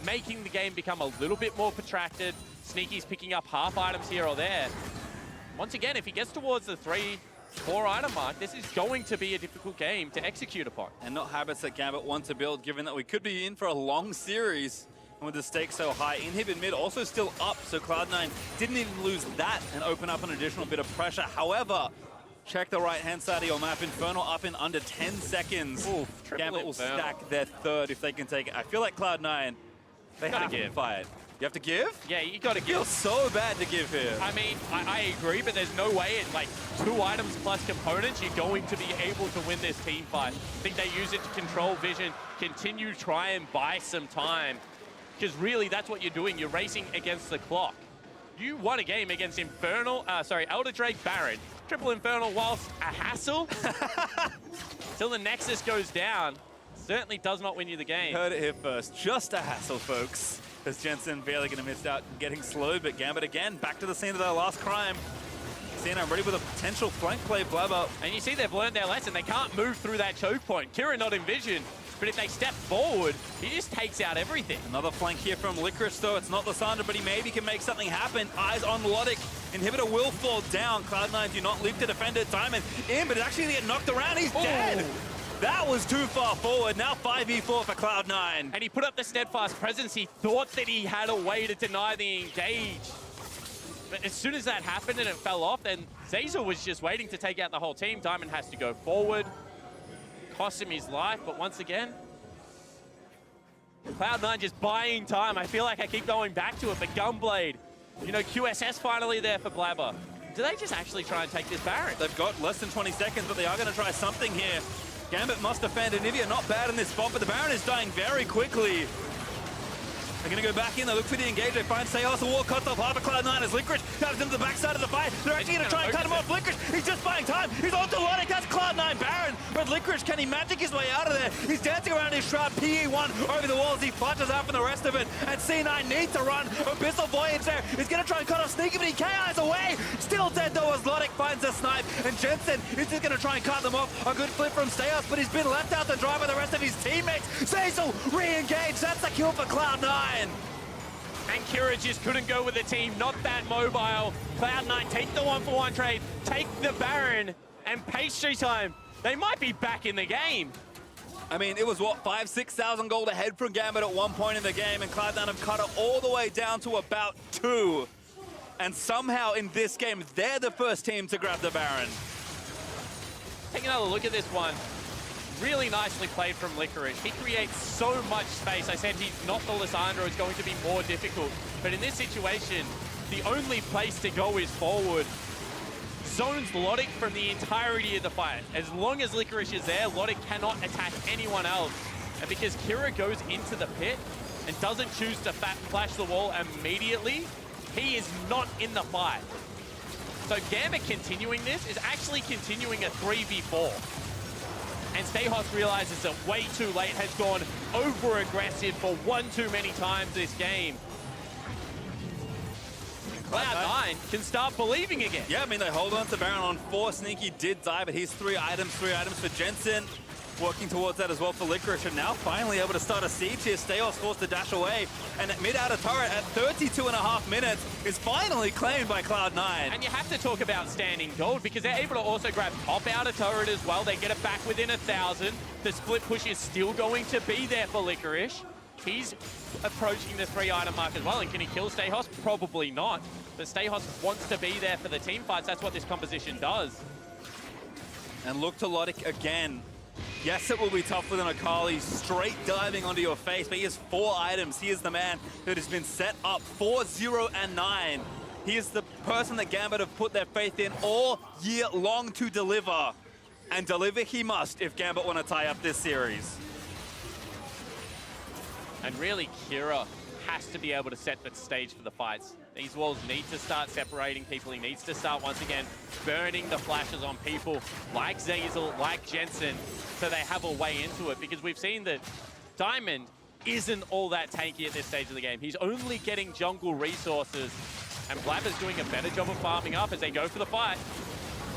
making the game become a little bit more protracted. Sneaky's picking up half items here or there. Once again, if he gets towards the 3-4 item mark, this is going to be a difficult game to execute upon. And not habits that Gambit want to build, given that we could be in for a long series. And with the stakes so high, Inhib mid also still up, so Cloud9 didn't even lose that and open up an additional bit of pressure. However, check the right-hand side of your map. Infernal up in under 10 seconds. Ooh, Gambit will stack their 3rd if they can take it. I feel like Cloud9, they have to fight. You have to give? Yeah, you got to give. Feels so bad to give here. I mean, I agree, but there's no way in like 2 items plus components you're going to be able to win this team fight. I think they use it to control vision, continue to try and buy some time. Because really, that's what you're doing. You're racing against the clock. You won a game against Elder Drake Baron. Triple Infernal whilst a hassle. Till the Nexus goes down. Certainly does not win you the game. Heard it here first. Just a hassle, folks. As Jensen barely going to miss out getting slowed, but Gambit again back to the scene of their last crime. I'm ready with a potential flank play, Blaber. And you see they've learned their lesson. They can't move through that choke point. Kira not in vision. But if they step forward, he just takes out everything. Another flank here from Licorice, though. It's not Lysandra, but he maybe can make something happen. Eyes on Lodik. Inhibitor will fall down. Cloud9 do not leave to defend it. Diamond in, but it actually get knocked around. He's dead. That was too far forward. Now 5v4 for Cloud9. And he put up the steadfast presence. He thought that he had a way to deny the engage. But as soon as that happened and it fell off, then Zeyzal was just waiting to take out the whole team. Diamond has to go forward. Cost him his life, but once again, Cloud9 just buying time. I feel like I keep going back to it, but Gunblade, you know, QSS finally there for Blaber. Do they just actually try and take this Baron? They've got less than 20 seconds, but they are going to try something here. Gambit must defend Anivia, not bad in this spot, but the Baron is dying very quickly. They're going to go back in, they look for the engage, they find Stejos, the wall cuts off half of Cloud9 as Licorice comes into the backside of the fight. They're actually going to try and cut him off. Licorice, he's just buying time. He's on to Lodik, that's Cloud9 Baron. But Licorice, can he magic his way out of there? He's dancing around his shroud, PE1 over the walls. He punches out from the rest of it. And C9 needs to run. Abyssal Voyage there. He's going to try and cut off Sneaky, but he KIs away. Still dead though as Lodik finds a snipe. And Jensen is just going to try and cut them off. A good flip from Stejos, but he's been left out to dry by the rest of his teammates. Zeyzal re-engaged. That's the kill for Cloud9. And Kira just couldn't go with the team, not that mobile. Cloud9 take the 1-for-1 trade, take the Baron, and pastry time. They might be back in the game. I mean, it was, what, 5,000-6,000 gold ahead from Gambit at one point in the game, and Cloud9 have cut it all the way down to about 2. And somehow in this game, they're the first team to grab the Baron. Take another look at this one. Really nicely played from Licorice. He creates so much space. I said he's not the Lysandra, it's going to be more difficult. But in this situation, the only place to go is forward. Zones Lodik from the entirety of the fight. As long as Licorice is there, Lodik cannot attack anyone else. And because Kira goes into the pit and doesn't choose to flash the wall immediately, he is not in the fight. So Gambit continuing this is actually continuing a 3v4. And Stejos realizes that way too late, has gone over-aggressive for one too many times this game. Cloud9 Cloud9 can start believing again. Yeah, I mean, they hold on to Baron on 4. Sneaky did die, but he's 3 items for Jensen. Working towards that as well for Licorice, and now finally able to start a siege here. Stejos forced to dash away, and mid-outer turret at 32.5 minutes is finally claimed by Cloud9. And you have to talk about standing gold, because they're able to also grab top outer turret as well. They get it back within 1,000. The split push is still going to be there for Licorice. He's approaching the 3-item mark as well, and can he kill Stejos? Probably not. But Stejos wants to be there for the team fights. That's what this composition does. And look to Lodik again. Yes, it will be tough with an Akali straight diving onto your face, but he has 4 items. He is the man that has been set up 4, 0, and 9. He is the person that Gambit have put their faith in all year long to deliver. And deliver he must if Gambit want to tie up this series. And really, Kira has to be able to set the stage for the fights. These walls need to start separating people. He needs to start, once again, burning the flashes on people like Zeyzal, like Jensen, so they have a way into it. Because we've seen that Diamond isn't all that tanky at this stage of the game. He's only getting jungle resources, and Blaber's doing a better job of farming up as they go for the fight.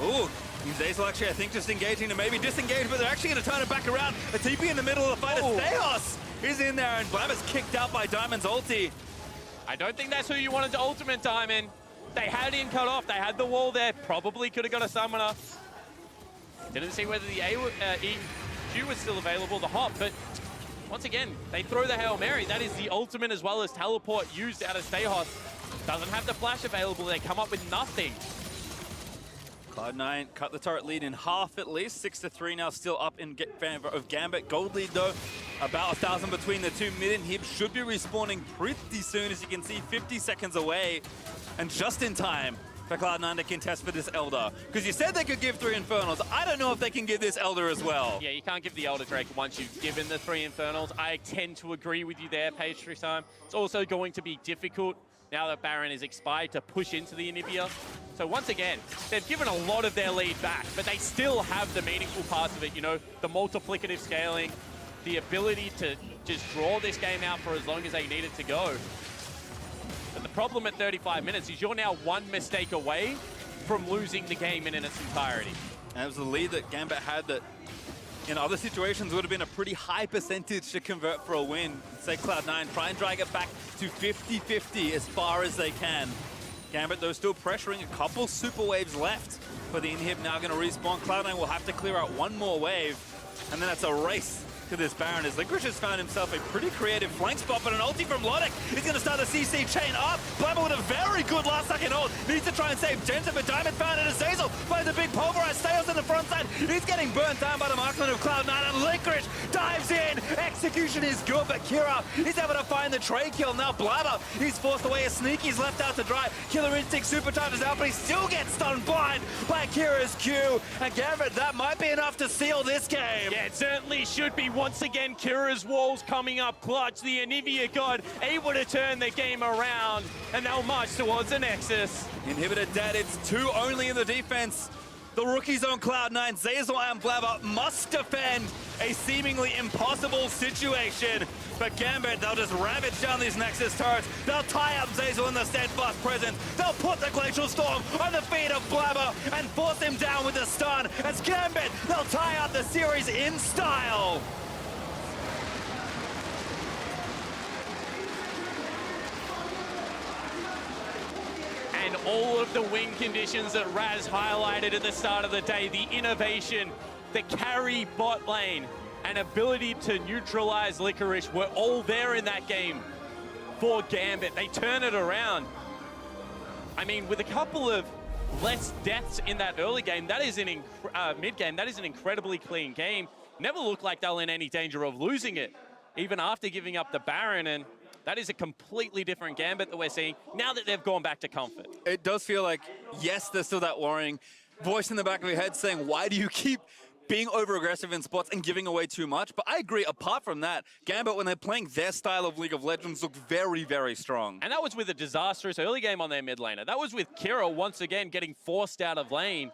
Ooh, Zeyzal actually, I think, just engaging to maybe disengage, but they're actually going to turn it back around. A TP in the middle of the fight. Stejos is in there, and Blaber's kicked out by Diamond's ulti. I don't think that's who you wanted to ultimate Diamond. They had him cut off. They had the wall there. Probably could have got a summoner. Didn't see whether the EQ was still available, the hop, but once again, they throw the Hail Mary. That is the ultimate as well as teleport used out of Stejos. Doesn't have the flash available. They come up with nothing. Cloud9 cut the turret lead in half at least. 6-3 now, still up in favor of Gambit. Gold lead though, about 1,000 between the two. Mid inhib should be respawning pretty soon, as you can see, 50 seconds away. And just in time for Cloud9 to contest for this Elder. Because you said they could give 3 Infernals. I don't know if they can give this Elder as well. Yeah, you can't give the Elder Drake once you've given the 3 Infernals. I tend to agree with you there, Pastry Time. It's also going to be difficult now that Baron is expired to push into the Anivia. So once again, they've given a lot of their lead back, but they still have the meaningful parts of it, you know, the multiplicative scaling, the ability to just draw this game out for as long as they need it to go. But the problem at 35 minutes is you're now 1 mistake away from losing the game in its entirety. And it was the lead that Gambit had that in other situations would have been a pretty high percentage to convert for a win. Say Cloud9 try and drag it back to 50-50 as far as they can. Gambit, though, still pressuring. A couple super waves left, but the inhib now going to respawn. Cloud9 will have to clear out 1 more wave, and then it's a race to this Baron as Licorice has found himself a pretty creative flank spot, but an ulti from Lodik is going to start the CC chain up. Blaber with a very good last-second ult. Needs to try and save Jensen, but Diamond found it as Zeyzal finds a big pulverize. Stejos in the front side. He's getting burnt down by the marksman of Cloud9, and Licorice dives in. Execution is good, but Kira is able to find the trade kill. Now Blaber, he's forced away as Sneaky's left out to dry. Killer Instinct supercharges out, but he still gets stunned blind by Kira's Q. And Gambit, that might be enough to seal this game. Yeah, it certainly should be. Once again, Kira's walls coming up clutch. The Anivia god able to turn the game around, and they'll march towards the Nexus. Inhibitor dead, it's 2 only in the defense. The rookies on Cloud9, Zeyzal and Blaber must defend a seemingly impossible situation. But Gambit, they'll just ravage down these Nexus turrets. They'll tie up Zeyzal in the steadfast presence. They'll put the Glacial Storm on the feet of Blaber and force him down with the stun. As Gambit, they'll tie out the series in style. And all of the win conditions that Raz highlighted at the start of the day, the innovation, the carry bot lane, and ability to neutralize Licorice were all there in that game for Gambit. They turn it around. I mean, with a couple of less deaths in that early game, that is an mid-game, that is an incredibly clean game. Never looked like they were in any danger of losing it, even after giving up the Baron, and that is a completely different Gambit that we're seeing now that they've gone back to comfort. It does feel like, yes, there's still that worrying voice in the back of your head saying, why do you keep being over-aggressive in spots and giving away too much? But I agree, apart from that, Gambit, when they're playing their style of League of Legends, look very, very strong. And that was with a disastrous early game on their mid laner. That was with Kira once again getting forced out of lane.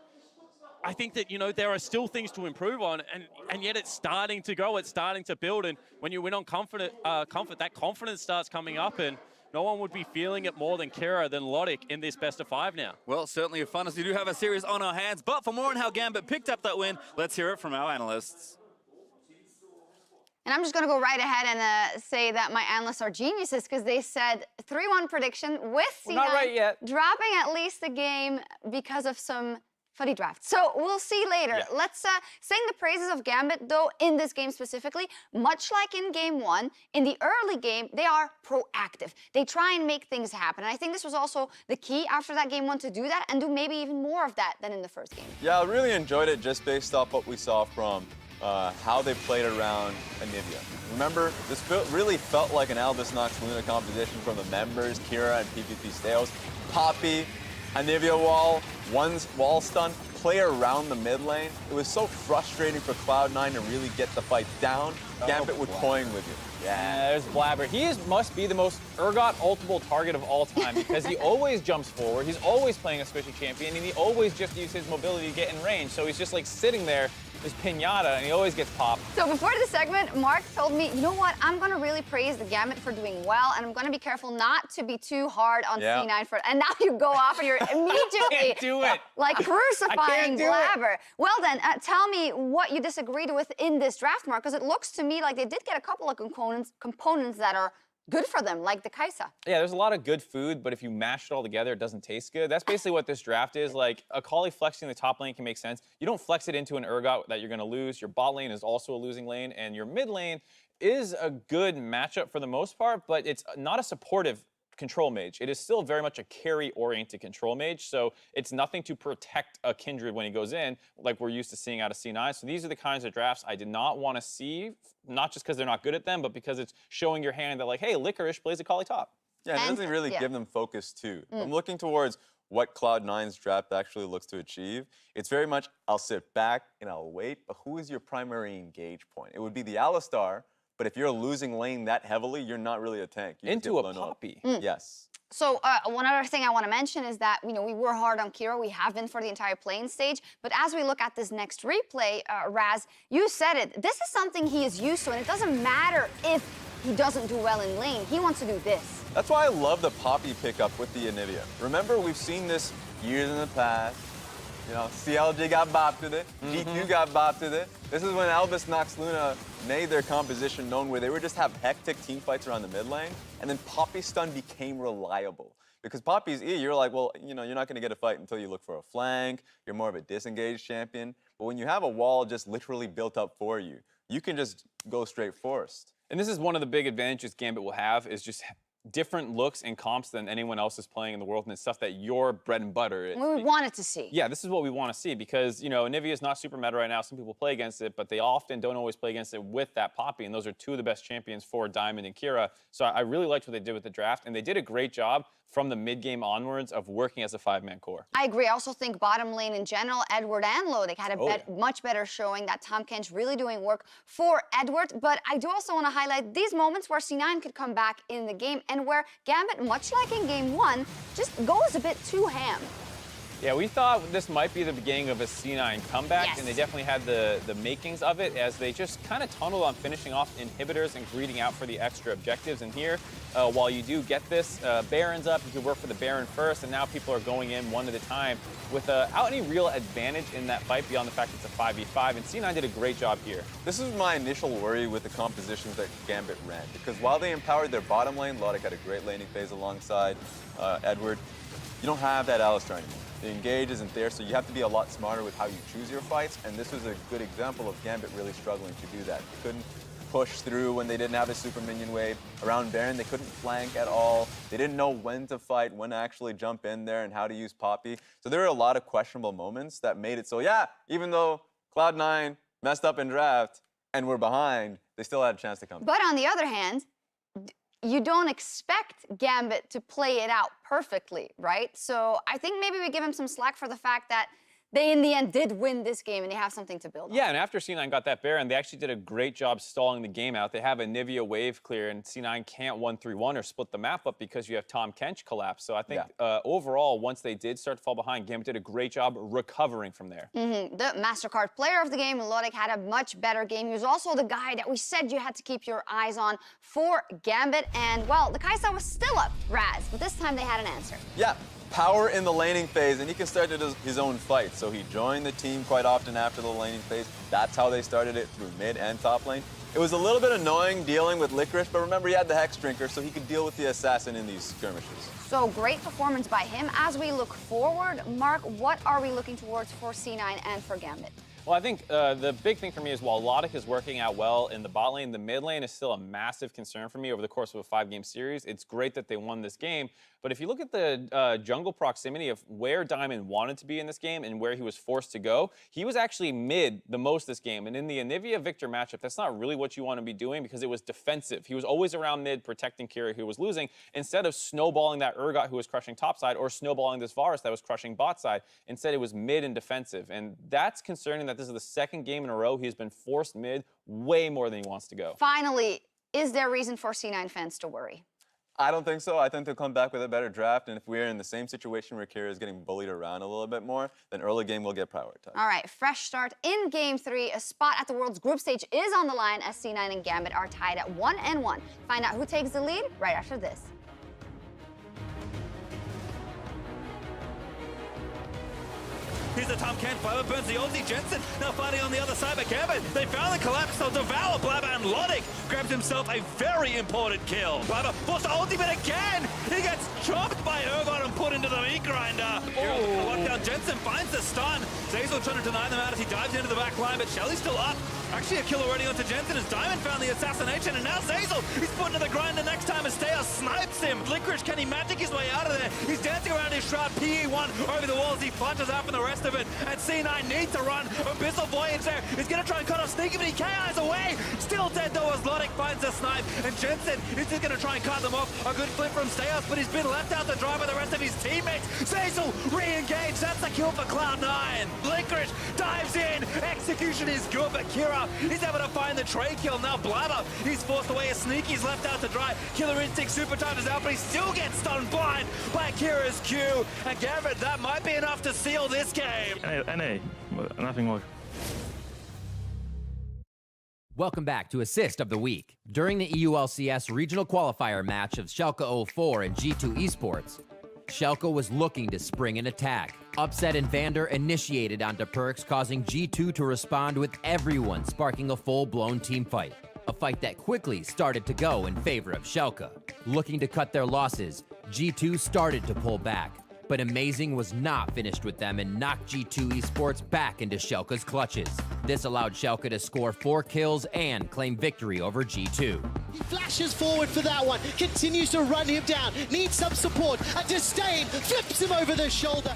I think that, you know, there are still things to improve on, and yet it's starting to go, it's starting to build, and when you win on comfort, that confidence starts coming up, and no one would be feeling it more than Kira than Lodik in this best of 5 now. Well, certainly fun as we do have a series on our hands. But for more on how Gambit picked up that win, let's hear it from our analysts. And I'm just going to go right ahead and say that my analysts are geniuses because they said 3-1 prediction with C9 not right yet. dropping at least a game because of some fuddy draft. So we'll see later. Yeah. Let's sing the praises of Gambit, though, in this game specifically. Much like in game 1, in the early game, they are proactive. They try and make things happen. And I think this was also the key after that game 1 to do that and do maybe even more of that than in the first game. Yeah, I really enjoyed it just based off what we saw from how they played around Anivia. Remember, this really felt like an Albus Nox Luna competition from the members, Kira and PvPStejos. Poppy, Anivia wall, one's wall stun, play around the mid lane. It was so frustrating for Cloud9 to really get the fight down. Gambit would toying with you. Yeah, there's Blaber. He must be the most Urgot ultimate target of all time because he always jumps forward. He's always playing a squishy champion, and he always just uses his mobility to get in range. So he's just like sitting there, this pinata, and he always gets popped. So before this segment, Mark told me, you know what, I'm going to really praise the Gambit for doing well, and I'm going to be careful not to be too hard on C9 for it. And now you go off and you're immediately Can't do it. like crucifying do it. Blaber. Well then, tell me what you disagreed with in this draft, Mark, because it looks to me like they did get a couple of components that are good for them, like the Kai'Sa. Yeah, there's a lot of good food, but if you mash it all together, it doesn't taste good. That's basically what this draft is. Like, Akali flexing the top lane can make sense. You don't flex it into an Urgot that you're going to lose. Your bot lane is also a losing lane, and your mid lane is a good matchup for the most part, but it's not a supportive control mage. It is still very much a carry-oriented control mage, so it's nothing to protect a Kindred when he goes in, like we're used to seeing out of C9. So these are the kinds of drafts I did not want to see, not just because they're not good at them, but because it's showing your hand that, like, hey, Licorice plays Akali top. Yeah, and it doesn't really give them focus, too. I'm looking towards what Cloud9's draft actually looks to achieve. It's very much, I'll sit back and I'll wait, but who is your primary engage point? It would be the Alistar, but if you're losing lane that heavily, you're not really a tank. You Into a Poppy. Yes. So one other thing I want to mention is that, you know, we were hard on Kira. We have been for the entire playing stage. But as we look at this next replay, Raz, you said it. This is something he is used to, and it doesn't matter if he doesn't do well in lane. He wants to do this. That's why I love the Poppy pickup with the Anivia. Remember, we've seen this years in the past. You know, CLG got bopped with it. G2 got bopped with it. This is when Albus Nox Luna made their composition known where they would just have hectic team fights around the mid lane, and then Poppy stun became reliable. Because Poppy's E, you're like, well, you know, you're not going to get a fight until you look for a flank. You're more of a disengaged champion. But when you have a wall just literally built up for you, you can just go straight forest. And this is one of the big advantages Gambit will have is just different looks and comps than anyone else is playing in the world, and it's stuff that your bread and butter is. We wanted to see. Yeah, this is what we want to see because, you know, Anivia is not super meta right now. Some people play against it, but they often don't always play against it with that Poppy, and those are two of the best champions for Diamond and Kira. So I really liked what they did with the draft, and they did a great job from the mid-game onwards of working as a five-man core. I agree. I also think bottom lane in general, Edward and Lodik had a much better showing. That Tahm Kench really doing work for Edward. But I do also want to highlight these moments where C9 could come back in the game and where Gambit, much like in game 1, just goes a bit too ham. Yeah, we thought this might be the beginning of a C9 comeback, Yes. and they definitely had the makings of it as they just kind of tunneled on finishing off inhibitors and greeting out for the extra objectives. And here, while you do get this, Baron's up, you can work for the Baron first, and now people are going in one at a time without any real advantage in that fight beyond the fact it's a 5v5, and C9 did a great job here. This is my initial worry with the compositions that Gambit ran, because while they empowered their bottom lane, Lodik had a great laning phase alongside Edward, you don't have that Alistar anymore. The engage isn't there, so you have to be a lot smarter with how you choose your fights, and this was a good example of Gambit really struggling to do that. They couldn't push through when they didn't have a super minion wave. Around Baron, they couldn't flank at all. They didn't know when to fight, when to actually jump in there, and how to use Poppy. So there were a lot of questionable moments that made it so, yeah, even though Cloud9 messed up in draft and were behind, they still had a chance to come back. But on the other hand, you don't expect Gambit to play it out perfectly, right? So I think maybe we give him some slack for the fact that they in the end did win this game, and they have something to build on. Yeah, and after C9 got that Baron, they actually did a great job stalling the game out. They have Anivia wave clear, and C9 can't 1-3-1 or split the map up because you have Tahm Kench collapse. So I think overall, once they did start to fall behind, Gambit did a great job recovering from there. The MasterCard player of the game, Lodik, had a much better game. He was also the guy that we said you had to keep your eyes on for Gambit. And, well, the Kai'Sa was still up, Raz, but this time they had an answer. Yeah, power in the laning phase, and he can start his own fight. So he joined the team quite often after the laning phase. That's how they started it through mid and top lane. It was a little bit annoying dealing with Licorice, but remember he had the Hex Drinker, so he could deal with the Assassin in these skirmishes. So great performance by him. As we look forward, Mark, what are we looking towards for C9 and for Gambit? Well, I think the big thing for me is while Lodik is working out well in the bot lane, the mid lane is still a massive concern for me over the course of a 5-game series. It's great that they won this game, but if you look at the jungle proximity of where Diamond wanted to be in this game and where he was forced to go, he was actually mid the most this game. And in the Anivia Viktor matchup, that's not really what you want to be doing because it was defensive. He was always around mid protecting Kira who was losing instead of snowballing that Urgot who was crushing top side or snowballing this Varus that was crushing bot side. Instead, it was mid and defensive. And that's concerning that this is the second game in a row he's been forced mid way more than he wants to go. Finally, is there reason for C9 fans to worry? I don't think so. I think they'll come back with a better draft, and if we're in the same situation where Kira is getting bullied around a little bit more, then early game will get prioritized. All right, fresh start in Game 3. A spot at the World's group stage is on the line as C9 and Gambit are tied at 1-1. Find out who takes the lead right after this. Here's the Tahm Kench, Blaber burns the ulti, Jensen now fighting on the other side, but Gambit, they found the collapse, they'll devour Blaber, and Lodik grabs himself a very important kill. Blaber forced to ultimate again! He gets chopped by Urgot and put into the meat grinder. Oh, lockdown, Jensen finds the stun. Zeyzal trying to deny them out as he dives into the back line, but Shelly's still up. Actually a kill already onto Jensen as Diamond found the assassination, and now Zeyzal, he's put into the grinder next time Pstejos snipes him. Licorice, can he magic his way out of there? He's dancing around his shroud, PE1 over the walls, he punches out from the rest of it, and C9 needs to run. Abyssal Voyage there, he's gonna try and cut off Sneaky, but he KI's away. Still dead though as Lodik finds a snipe, and Jensen is just gonna try and cut them off. A good flip from Pstejos, but he's been left out to dry by the rest of his teammates. Zeyzal re-engaged, that's the kill for Cloud9. Licorice dives in, execution is good, but Kira is able to find the trade kill. Now Blaber, he's forced away as Sneaky's left out to dry. Killer Instinct supercharges out, but he still gets stunned blind by Kira's Q. And Gambit, that might be enough to seal this game. NA, nothing more. Welcome back to Assist of the Week. During the EULCS regional qualifier match of Schalke 04 and G2 Esports, Schalke was looking to spring an attack. Upset and Vander initiated onto Perks, causing G2 to respond with everyone sparking a full-blown team fight. A fight that quickly started to go in favor of Schalke. Looking to cut their losses, G2 started to pull back, but Amazing was not finished with them and knocked G2 Esports back into Schalke's clutches. This allowed Schalke to score 4 kills and claim victory over G2. He flashes forward for that one, continues to run him down, needs some support, and Disdain flips him over the shoulder.